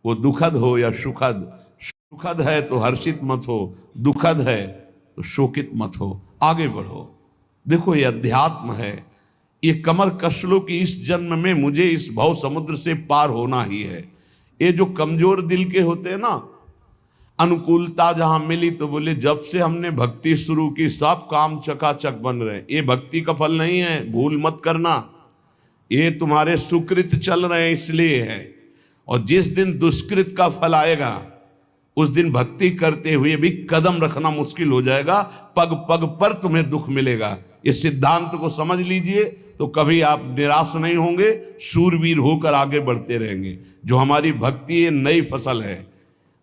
वो दुखद हो या सुखद। सुखद है तो हर्षित मत हो, दुखद है तो शोकित मत हो, आगे बढ़ो। देखो ये अध्यात्म है, ये कमर कस लो कि इस जन्म में मुझे इस भव समुद्र से पार होना ही है। ये जो कमजोर दिल के होते हैं ना, अनुकूलता जहां मिली तो बोले जब से हमने भक्ति शुरू की सब काम चकाचक बन रहे। ये भक्ति का फल नहीं है, भूल मत करना, ये तुम्हारे सुकृत चल रहे हैं इसलिए है। और जिस दिन दुष्कृत का फल आएगा उस दिन भक्ति करते हुए भी कदम रखना मुश्किल हो जाएगा, पग पग पर तुम्हें दुख मिलेगा। ये सिद्धांत को समझ लीजिए तो कभी आप निराश नहीं होंगे, शूरवीर होकर आगे बढ़ते रहेंगे। जो हमारी भक्ति ये नई फसल है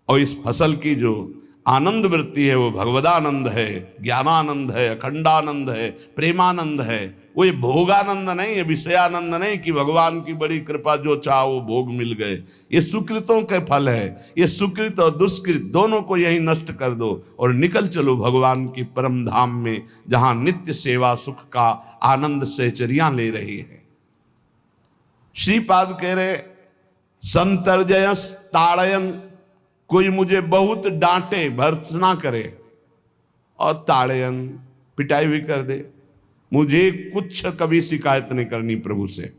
और इस फसल की जो आनंद वृत्ति है वो भगवदानंद है, ज्ञानानंद है, अखंडानंद है, प्रेमानंद है। वो ये भोगानंद नहीं है, विषयानंद नहीं कि भगवान की बड़ी कृपा जो चाहो वो भोग मिल गए। ये सुकृतों के फल है। ये सुकृत और दुष्कृत दोनों को यही नष्ट कर दो और निकल चलो भगवान की परम धाम में, जहां नित्य सेवा सुख का आनंद सहचरियां ले रही है। श्रीपाद कह रहे संतर्जयस ताड़यन, कोई मुझे बहुत डांटे भर्त्सना करे और ताड़यन पिटाई भी कर दे, मुझे कुछ कभी शिकायत नहीं करनी प्रभु से।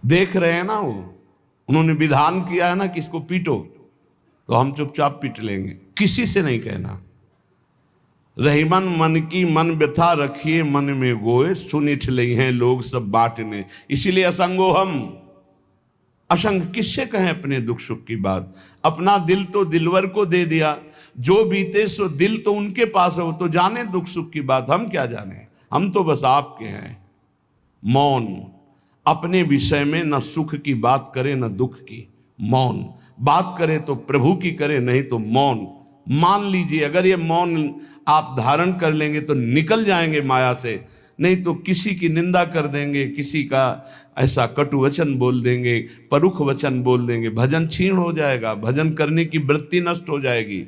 देख रहे हैं ना, वो उन्होंने विधान किया है ना कि इसको पीटो, तो हम चुपचाप पीट लेंगे, किसी से नहीं कहना। रही मन की मन व्यथा रखिए मन में गोए, सुनिठ ले हैं लोग सब बांटने। इसीलिए असंगो हम, असंग किससे कहें अपने दुख सुख की बात। अपना दिल तो दिलवर को दे दिया, जो बीते सो दिल तो उनके पास है, वो तो जाने दुख सुख की बात, हम क्या जाने, हम तो बस आपके हैं। मौन, अपने विषय में न सुख की बात करे न दुख की, मौन। बात करे तो प्रभु की करे, नहीं तो मौन। मान लीजिए अगर ये मौन आप धारण कर लेंगे तो निकल जाएंगे माया से, नहीं तो किसी की निंदा कर देंगे, किसी का ऐसा कटु वचन बोल देंगे, परुख वचन बोल देंगे, भजन छीण हो जाएगा, भजन करने की वृत्ति नष्ट हो जाएगी।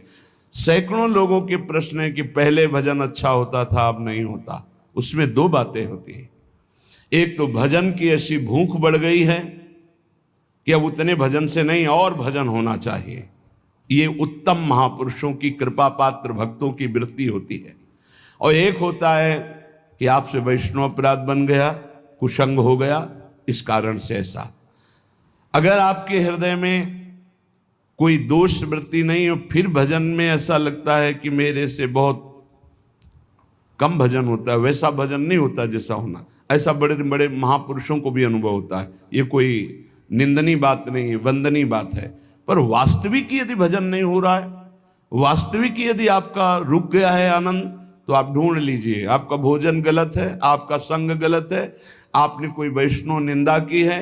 सैकड़ों लोगों के प्रश्न है कि पहले भजन अच्छा होता था अब नहीं होता। उसमें दो बातें होती हैं, एक तो भजन की ऐसी भूख बढ़ गई है कि अब उतने भजन से नहीं और भजन होना चाहिए। ये उत्तम महापुरुषों की कृपा पात्र भक्तों की वृत्ति होती है। और एक होता है कि आपसे वैष्णव अपराध बन गया, कुसंग हो गया, इस कारण से ऐसा। अगर आपके हृदय में कोई दोष वृत्ति नहीं हो, फिर भजन में ऐसा लगता है कि मेरे से बहुत कम भजन होता है, वैसा भजन नहीं होता जैसा होना। ऐसा बड़े बड़े महापुरुषों को भी अनुभव होता है। ये कोई निंदनीय बात नहीं है, वंदनीय बात है। पर वास्तविक यदि भजन नहीं हो रहा है, वास्तविक यदि आपका रुक गया है आनंद, तो आप ढूंढ लीजिए आपका भोजन गलत है, आपका संग गलत है, आपने कोई वैष्णव निंदा की है,